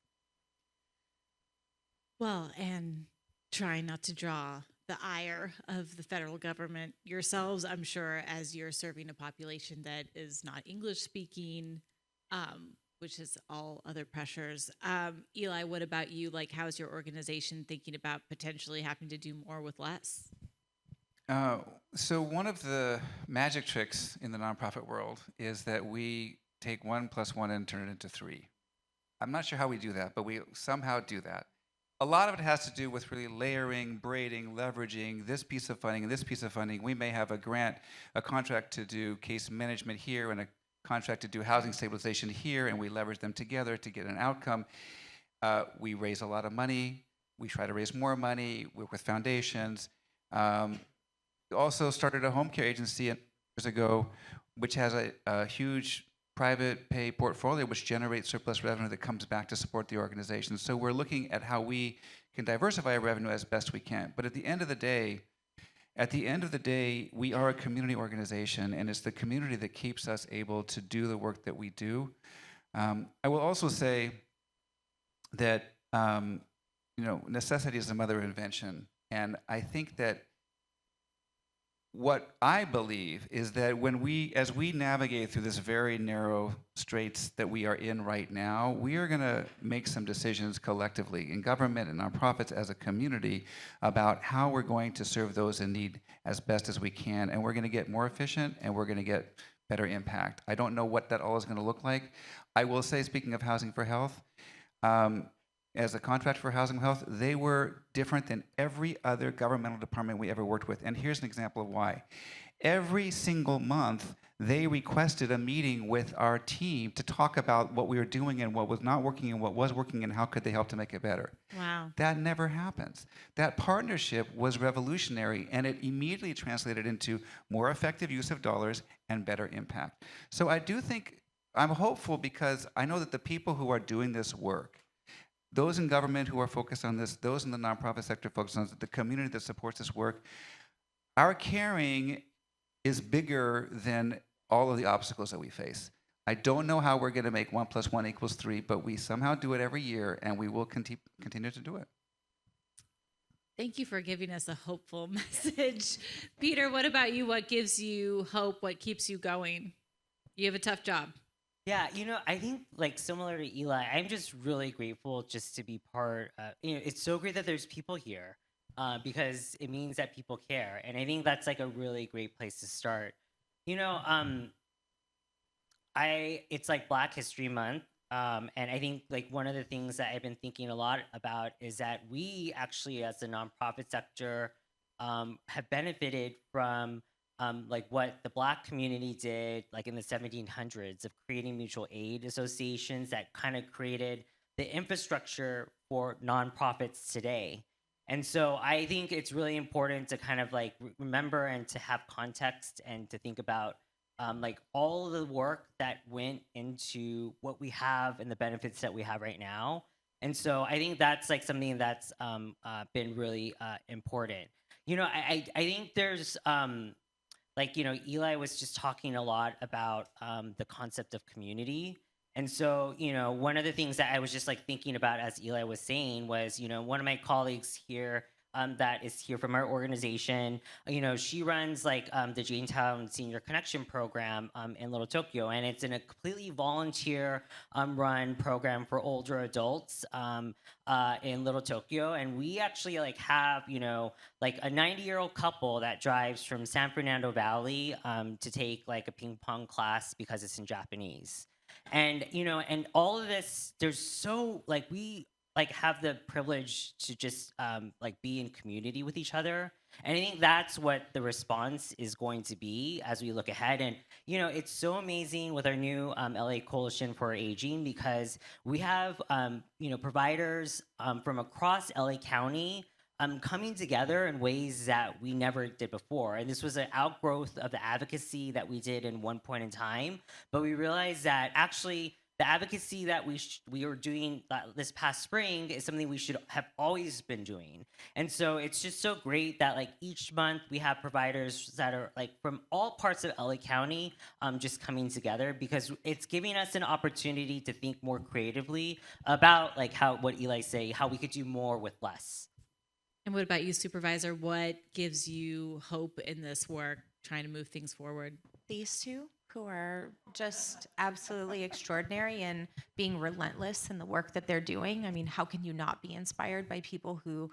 Well, and try not to draw the ire of the federal government yourselves, I'm sure, as you're serving a population that is not English speaking, which is all other pressures. Eli, what about you? Like, how's your organization thinking about potentially having to do more with less? So one of the magic tricks in the nonprofit world is that we take 1 + 1 and turn it into 3. I'm not sure how we do that, but we somehow do that. A lot of it has to do with really layering, braiding, leveraging this piece of funding and this piece of funding. We may have a contract to do case management here and a contract to do housing stabilization here, and we leverage them together to get an outcome. We raise a lot of money. We try to raise more money, work with foundations. We also started a home care agency years ago, which has a huge private pay portfolio which generates surplus revenue that comes back to support the organization. So we're looking at how we can diversify our revenue as best we can. But at the end of the day, we are a community organization, and it's the community that keeps us able to do the work that we do. I will also say that necessity is the mother of invention, and I think that what I believe is that as we navigate through this very narrow straits that we are in right now, we are going to make some decisions collectively in government and nonprofits as a community about how we're going to serve those in need as best as we can, and we're going to get more efficient and we're going to get better impact. I don't know what that all is going to look like. I will say, speaking of Housing for Health, as a contract for Housing for Health, they were different than every other governmental department we ever worked with. And here's an example of why. Every single month, they requested a meeting with our team to talk about what we were doing and what was not working and what was working and how could they help to make it better. Wow. That never happens. That partnership was revolutionary, and it immediately translated into more effective use of dollars and better impact. So I do think, I'm hopeful because I know that the people who are doing this work, those in government who are focused on this, those in the nonprofit sector focused on this, the community that supports this work, our caring is bigger than all of the obstacles that we face. I don't know how we're going to make 1 + 1 = 3, but we somehow do it every year, and we will continue to do it. Thank you for giving us a hopeful message. Peter, what about you? What gives you hope? What keeps you going? You have a tough job. Yeah, I think like similar to Eli, I'm just really grateful just to be part. It's so great that there's people here because it means that people care, and I think that's like a really great place to start. It's like Black History Month, and I think like one of the things that I've been thinking a lot about is that we actually, as the nonprofit sector, have benefited from. Like what the Black community did like in the 1700s of creating mutual aid associations that kind of created the infrastructure for nonprofits today. And so I think it's really important to kind of like remember and to have context and to think about like all of the work that went into what we have and the benefits that we have right now. And so I think that's like something that's been really important. You know, I think there's like, you know, Eli was just talking a lot about the concept of community. And so, you know, one of the things that I was just like thinking about as Eli was saying was, you know, one of my colleagues here that is here from our organization, you know, she runs like the Jamestown Senior Connection Program in Little Tokyo. And it's in a completely volunteer run program for older adults in Little Tokyo. And we actually like have, you know, like a 90-year-old couple that drives from San Fernando Valley to take like a ping pong class because it's in Japanese. And, you know, and all of this, there's so like we like have the privilege to just like be in community with each other. And I think that's what the response is going to be as we look ahead. And, you know, it's so amazing with our new LA Coalition for Aging because we have, you know, providers from across LA County coming together in ways that we never did before. And this was an outgrowth of the advocacy that we did in one point in time. But we realized that actually the advocacy that we were doing this past spring is something we should have always been doing. And so it's just so great that like each month we have providers that are like from all parts of LA County just coming together because it's giving us an opportunity to think more creatively about like what Eli say, how we could do more with less. And what about you, Supervisor? What gives you hope in this work, trying to move things forward? These two, who are just absolutely extraordinary and being relentless in the work that they're doing. I mean, how can you not be inspired by people who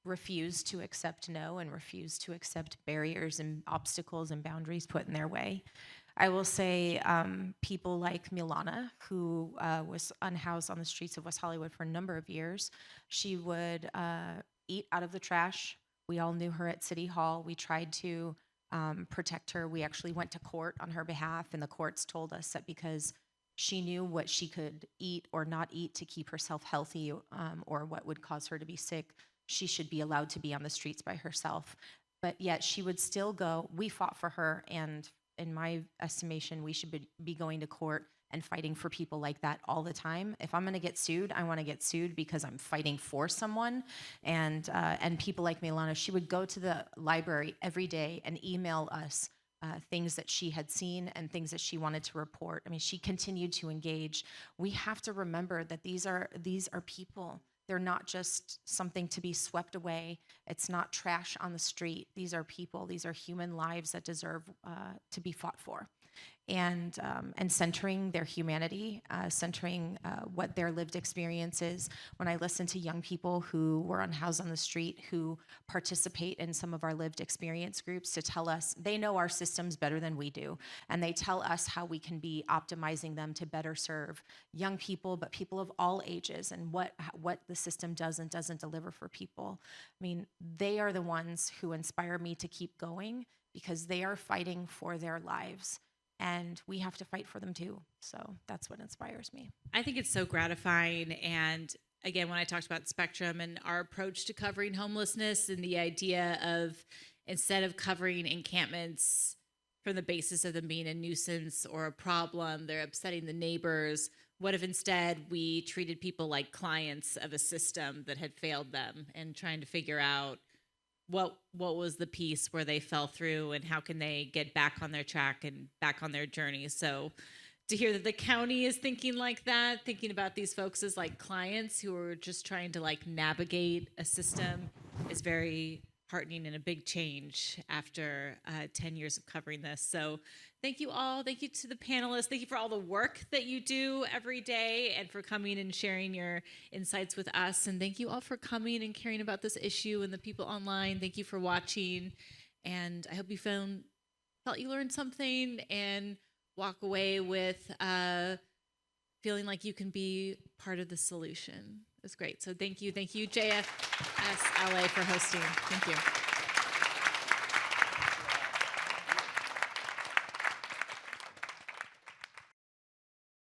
refuse to accept no and refuse to accept barriers and obstacles and boundaries put in their way? I will say people like Milana, who was unhoused on the streets of West Hollywood for a number of years. She would eat out of the trash. We all knew her at City Hall. We tried to protect her. We actually went to court on her behalf, and the courts told us that because she knew what she could eat or not eat to keep herself healthy or what would cause her to be sick, she should be allowed to be on the streets by herself. But yet she would still go. We fought for her, and in my estimation, we should be going to court and fighting for people like that all the time. If I'm going to get sued, I want to get sued because I'm fighting for someone. And people like Milana, she would go to the library every day and email us things that she had seen and things that she wanted to report. I mean, she continued to engage. We have to remember that these are people. They're not just something to be swept away. It's not trash on the street. These are people. These are human lives that deserve to be fought for. And centering their humanity, centering what their lived experience is. When I listen to young people who were unhoused on the street, who participate in some of our lived experience groups to tell us, they know our systems better than we do, and they tell us how we can be optimizing them to better serve young people, but people of all ages, and what the system does and doesn't deliver for people. I mean, they are the ones who inspire me to keep going because they are fighting for their lives. And we have to fight for them too. So that's what inspires me. I think it's so gratifying. And again, when I talked about Spectrum and our approach to covering homelessness and the idea of instead of covering encampments from the basis of them being a nuisance or a problem, they're upsetting the neighbors. What if instead we treated people like clients of a system that had failed them and trying to figure out what was the piece where they fell through and how can they get back on their track and back on their journey. So to hear that the county is thinking like that, thinking about these folks as like clients who are just trying to like navigate a system is very heartening and a big change after 10 years of covering this. So thank you all. Thank you to the panelists. Thank you for all the work that you do every day and for coming and sharing your insights with us. And thank you all for coming and caring about this issue and the people online. Thank you for watching. And I hope you felt you learned something and walk away with feeling like you can be part of the solution. It was great. So thank you. Thank you, JFSLA, for hosting. Thank you.